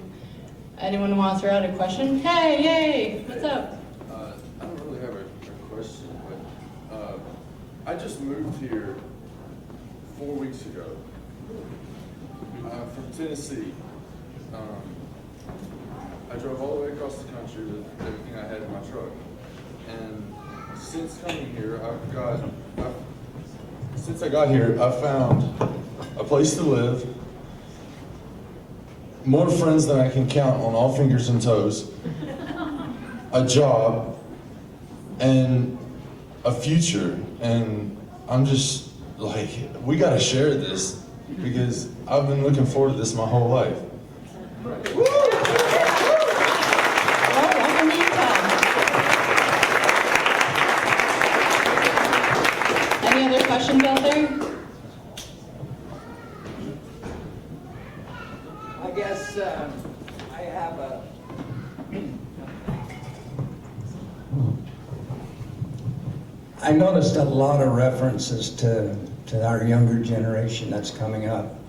anyone want to throw out a question? Hey, yay, what's up? I don't really have a question, but I just moved here 4 weeks ago from Tennessee. I drove all the way across the country with everything I had in my truck. And since coming here, since I got here, I found a place to live, more friends than I can count on all fingers and toes, a job, and a future. And I'm just like, we gotta share this because I've been looking forward to this my whole life. Welcome to Utah. Any other questions out there? I guess I have a... I noticed a lot of references to our younger generation that's coming up.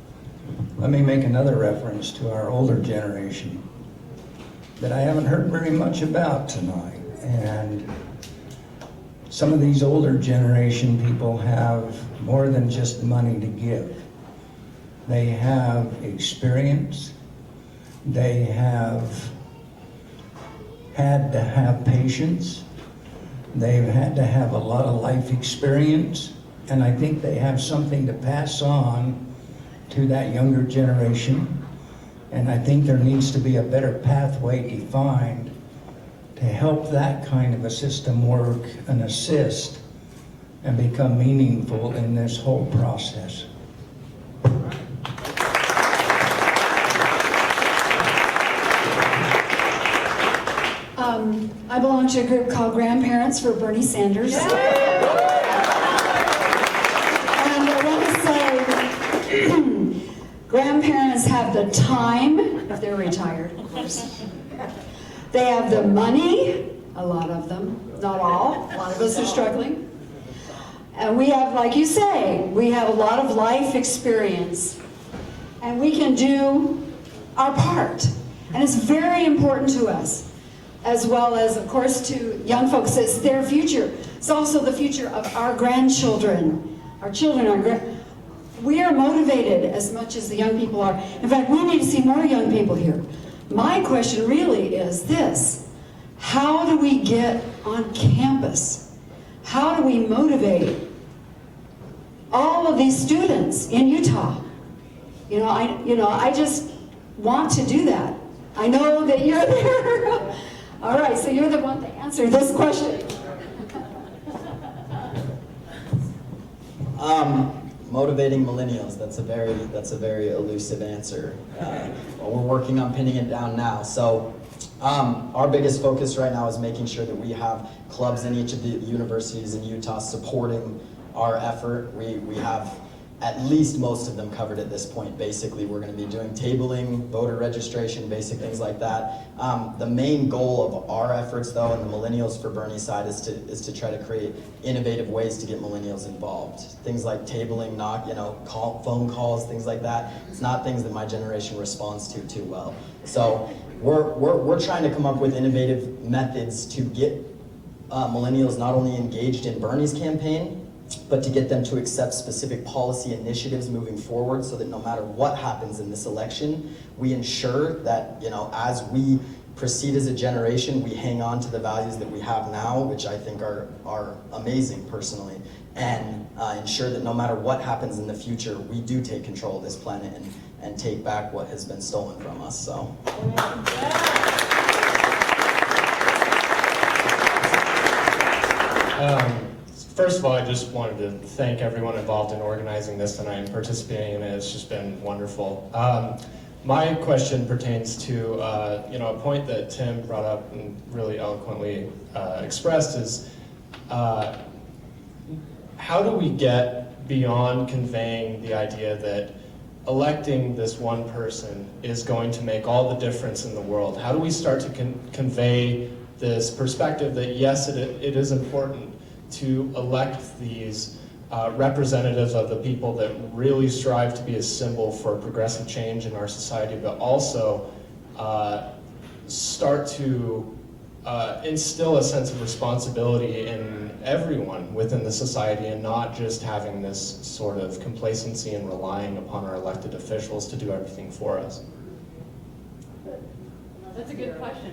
Let me make another reference to our older generation that I haven't heard very much about tonight. And some of these older generation people have more than just money to give. They have experience. They have had to have patience. They've had to have a lot of life experience. And I think they have something to pass on to that younger generation. And I think there needs to be a better pathway defined to help that kind of a system work and assist and become meaningful in this whole process. I belong to a group called Grandparents for Bernie Sanders. And I want to say, grandparents have the time, if they're retired, of course. They have the money, a lot of them, not all. A lot of us are struggling. And we have, like you say, we have a lot of life experience. And we can do our part. And it's very important to us, as well as, of course, to young folks. It's their future. It's also the future of our grandchildren, our children, we are motivated as much as the young people are. In fact, we need to see more young people here. My question really is this: how do we get on campus? How do we motivate all of these students in Utah? I just want to do that. I know that you're there. All right, so you're the one to answer this question. Motivating millennials, that's a very elusive answer. Well, we're working on pinning it down now. So our biggest focus right now is making sure that we have clubs in each of the universities in Utah supporting our effort. We have at least most of them covered at this point. Basically, we're going to be doing tabling, voter registration, basic things like that. The main goal of our efforts, though, and the Millennials for Bernie side, is to try to create innovative ways to get millennials involved. Things like tabling, phone calls, things like that. It's not things that my generation responds to too well. So we're trying to come up with innovative methods to get millennials not only engaged in Bernie's campaign, but to get them to accept specific policy initiatives moving forward, so that no matter what happens in this election, we ensure that, as we proceed as a generation, we hang on to the values that we have now, which I think are amazing personally, and ensure that no matter what happens in the future, we do take control of this planet and take back what has been stolen from us. So. First of all, I just wanted to thank everyone involved in organizing this tonight and participating in it. It's just been wonderful. My question pertains to a point that Tim brought up and really eloquently expressed is how do we get beyond conveying the idea that electing this one person is going to make all the difference in the world? How do we start to convey this perspective that yes, it is important to elect these representatives of the people that really strive to be a symbol for progressive change in our society, but also start to instill a sense of responsibility in everyone within the society, and not just having this sort of complacency and relying upon our elected officials to do everything for us. That's a good question.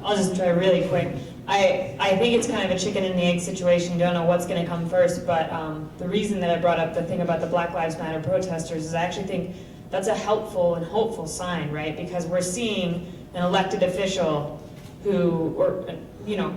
I'll just try really quick. I think it's kind of a chicken and the egg situation. You don't know what's going to come first, but the reason that I brought up the thing about the Black Lives Matter protesters is I actually think that's a helpful and hopeful sign, right? Because we're seeing an elected official who, or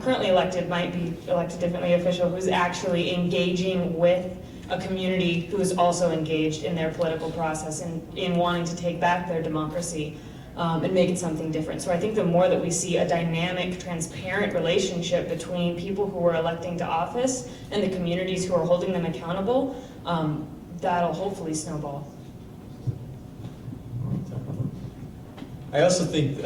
currently elected, might be elected differently official, who's actually engaging with a community who is also engaged in their political process and in wanting to take back their democracy. And make it something different. So I think the more that we see a dynamic, transparent relationship between people who are electing to office and the communities who are holding them accountable, that'll hopefully snowball. I also think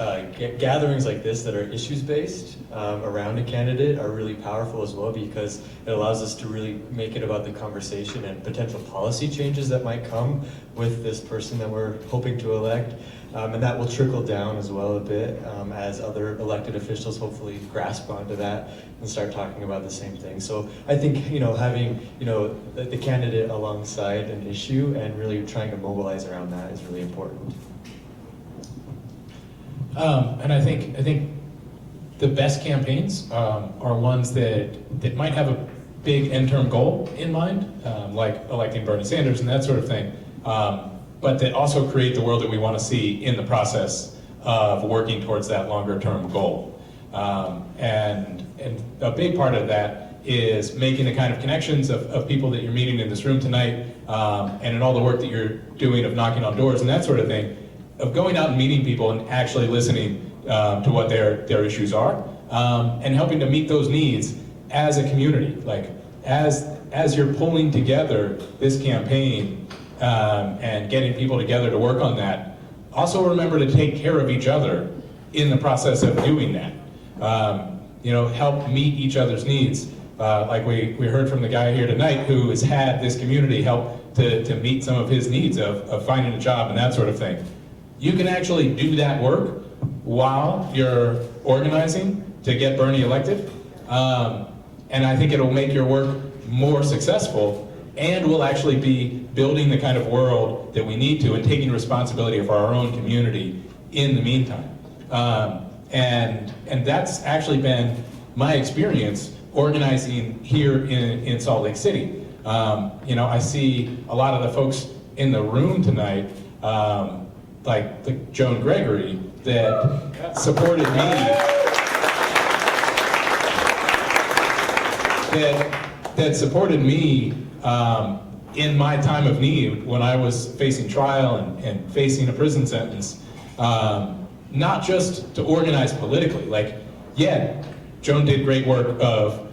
gatherings like this that are issues-based around a candidate are really powerful as well, because it allows us to really make it about the conversation and potential policy changes that might come with this person that we're hoping to elect. And that will trickle down as well a bit as other elected officials hopefully grasp onto that and start talking about the same thing. So I think having the candidate alongside an issue and really trying to mobilize around that is really important. And I think the best campaigns are ones that might have a big end-term goal in mind, like electing Bernie Sanders and that sort of thing, but that also create the world that we want to see in the process of working towards that longer-term goal. And a big part of that is making the kind of connections of people that you're meeting in this room tonight, and in all the work that you're doing of knocking on doors and that sort of thing, of going out and meeting people and actually listening to what their issues are, and helping to meet those needs as a community. Like, as you're pulling together this campaign and getting people together to work on that, also remember to take care of each other in the process of doing that. Help meet each other's needs. Like we heard from the guy here tonight who has had this community help to meet some of his needs of finding a job and that sort of thing. You can actually do that work while you're organizing to get Bernie elected. And I think it'll make your work more successful, and will actually be building the kind of world that we need to, and taking responsibility for our own community in the meantime. And that's actually been my experience organizing here in Salt Lake City. I see a lot of the folks in the room tonight, like Joan Gregory, that supported me. That supported me in my time of need when I was facing trial and facing a prison sentence, not just to organize politically. Like, yeah, Joan did great work of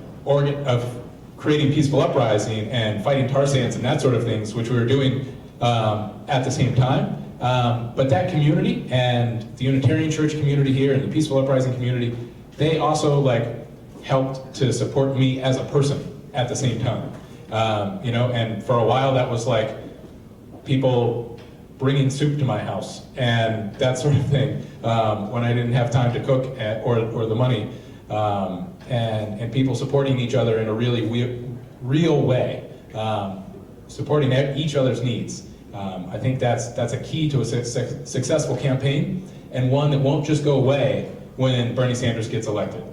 creating Peaceful Uprising and fighting tar sands and that sort of things, which we were doing at the same time. But that community and the Unitarian Church community here and the Peaceful Uprising community, they also helped to support me as a person at the same time. And for a while that was like people bringing soup to my house and that sort of thing when I didn't have time to cook or the money, and people supporting each other in a really real way, supporting each other's needs. I think that's a key to a successful campaign, and one that won't just go away when Bernie Sanders gets elected.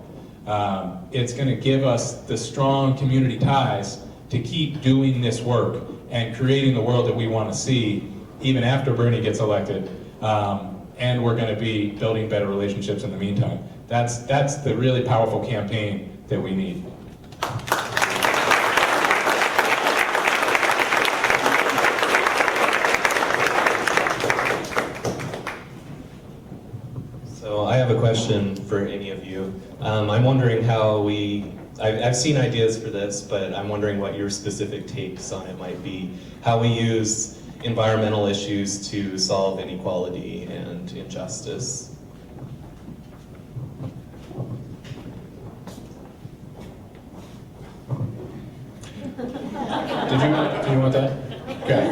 It's going to give us the strong community ties to keep doing this work and creating the world that we want to see even after Bernie gets elected. And we're going to be building better relationships in the meantime. That's the really powerful campaign that we need. So I have a question for any of you. I'm wondering how I've seen ideas for this, but I'm wondering what your specific takes on it might be. How we use environmental issues to solve inequality and injustice. Did you want that? Okay.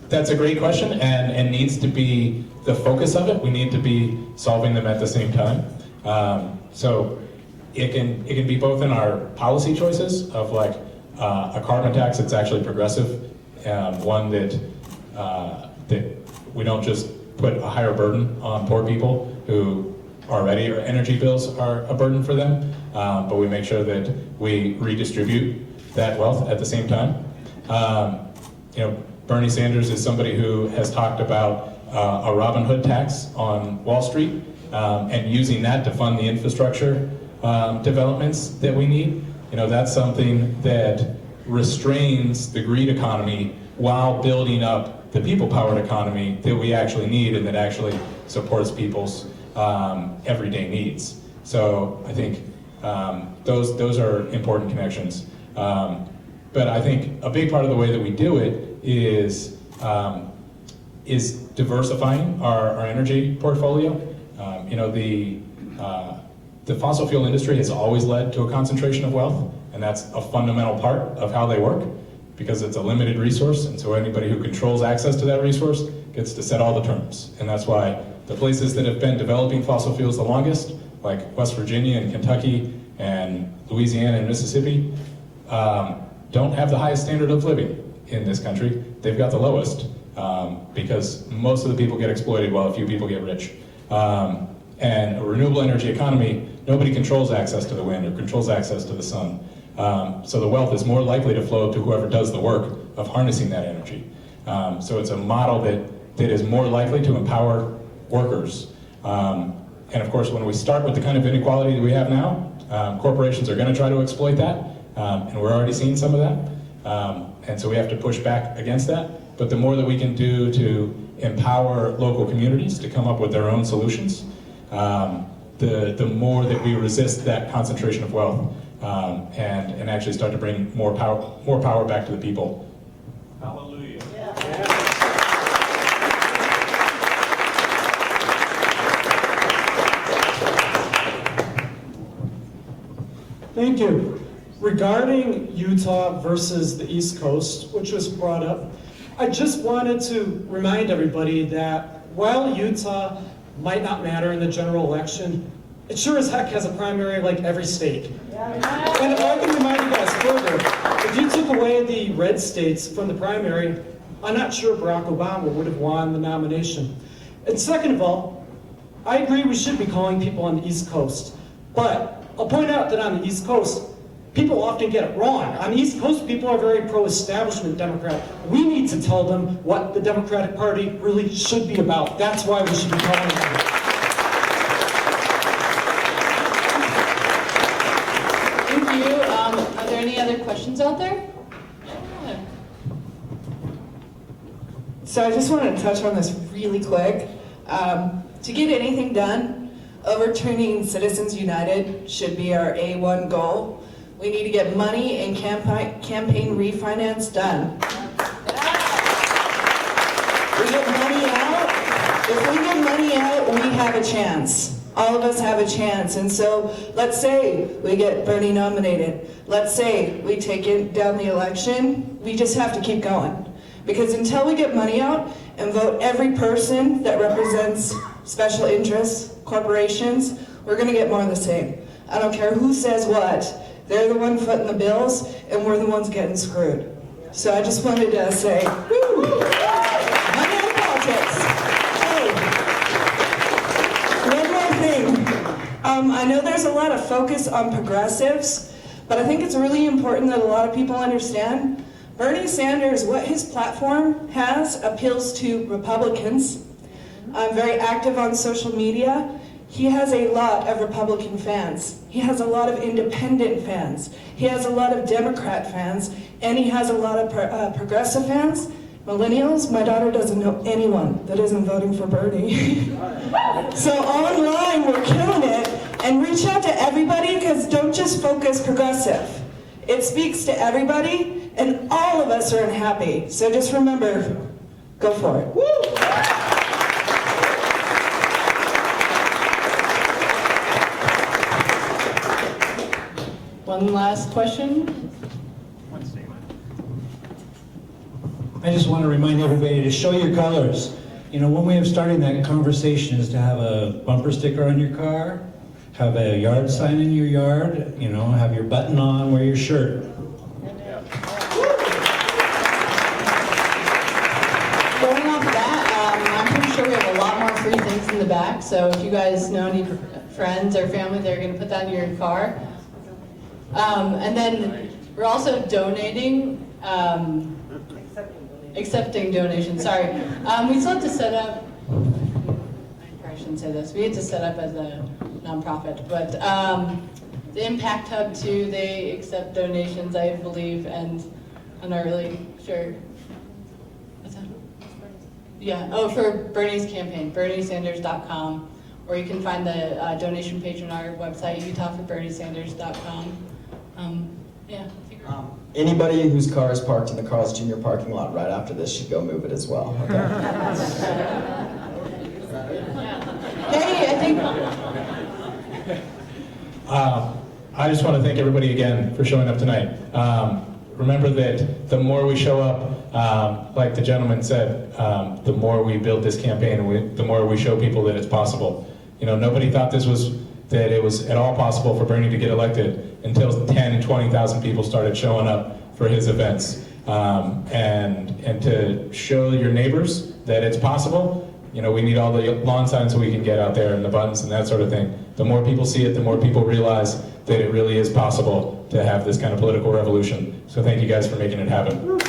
That's a great question, and needs to be the focus of it. We need to be solving them at the same time. So it can be both in our policy choices of a carbon tax that's actually progressive, one that we don't just put a higher burden on poor people who already our energy bills are a burden for them, but we make sure that we redistribute that wealth at the same time. Bernie Sanders is somebody who has talked about a Robin Hood tax on Wall Street, and using that to fund the infrastructure developments that we need. That's something that restrains the greed economy while building up the people-powered economy that we actually need and that actually supports people's everyday needs. So I think those are important connections. But I think a big part of the way that we do it is diversifying our energy portfolio. The fossil fuel industry has always led to a concentration of wealth, and that's a fundamental part of how they work, because it's a limited resource, and so anybody who controls access to that resource gets to set all the terms. And that's why the places that have been developing fossil fuels the longest, like West Virginia and Kentucky and Louisiana and Mississippi, don't have the highest standard of living in this country. They've got the lowest, because most of the people get exploited while a few people get rich. And a renewable energy economy, nobody controls access to the wind or controls access to the sun. So the wealth is more likely to flow to whoever does the work of harnessing that energy. So it's a model that is more likely to empower workers. And of course, when we start with the kind of inequality that we have now, corporations are going to try to exploit that, and we're already seeing some of that. And so we have to push back against that. but the more that we can do to empower local communities to come up with their own solutions, the more that we resist that concentration of wealth and actually start to bring more power back to the people. Hallelujah. Thank you. Regarding Utah versus the East Coast, which was brought up, I just wanted to remind everybody that while Utah might not matter in the general election, it sure as heck has a primary like every state. And if I can remind you guys further, if you took away the red states from the primary, I'm not sure Barack Obama would have won the nomination. And second of all, I agree we should be calling people on the East Coast, but I'll point out that on the East Coast, people often get it wrong. On the East Coast, people are very pro-establishment Democrat. We need to tell them what the Democratic Party really should be about. That's why we should be calling them. Thank you. Are there any other questions out there? Yeah. So I just wanted to touch on this really quick. To get anything done, overturning Citizens United should be our A1 goal. We need to get money and campaign refinance done. We get money out. If we get money out, we have a chance. All of us have a chance. And so let's say we get Bernie nominated. Let's say we take it down the election. We just have to keep going. Because until we get money out and vote every person that represents special interests, corporations, we're going to get more of the same. I don't care who says what. They're the one footing the bills, and we're the ones getting screwed. So I just wanted to say, woo, money in politics. Hey, one more thing. I know there's a lot of focus on progressives, but I think it's really important that a lot of people understand Bernie Sanders, what his platform has, appeals to Republicans. I'm very active on social media. He has a lot of Republican fans. He has a lot of independent fans. He has a lot of Democrat fans, and he has a lot of progressive fans. Millennials, my daughter doesn't know anyone that isn't voting for Bernie. So online, we're killing it, and reach out to everybody, because don't just focus progressive. It speaks to everybody, and all of us are unhappy. So just remember, go for it. Woo! One last question. I just want to remind everybody to show your colors. You know, one way of starting that conversation is to have a bumper sticker on your car, have a yard sign in your yard, you know, have your button on, wear your shirt. Going off that, I'm pretty sure we have a lot more free things in the back, so if you guys know any friends or family, they're going to put that in your car. And then we're also donating, accepting donations, sorry. We still have to set up, I probably shouldn't say this, we had to set up as a nonprofit, but the Impact Hub too, they accept donations, I believe, and I'm not really sure. What's that? Yeah, oh, for Bernie's campaign, berniesanders.com, or you can find the donation page on our website, utahforberniesanders.com. Yeah. Anybody whose car is parked in the Carl's Jr. parking lot right after this should go move it as well. Okay. Hey, I think. I just want to thank everybody again for showing up tonight. Remember that the more we show up, like the gentleman said, the more we build this campaign, and the more we show people that it's possible. You know, nobody thought that it was at all possible for Bernie to get elected until 10, 20,000 people started showing up for his events. And to show your neighbors that it's possible, you know, we need all the lawn signs so we can get out there and the buttons and that sort of thing. The more people see it, the more people realize that it really is possible to have this kind of political revolution. So thank you guys for making it happen.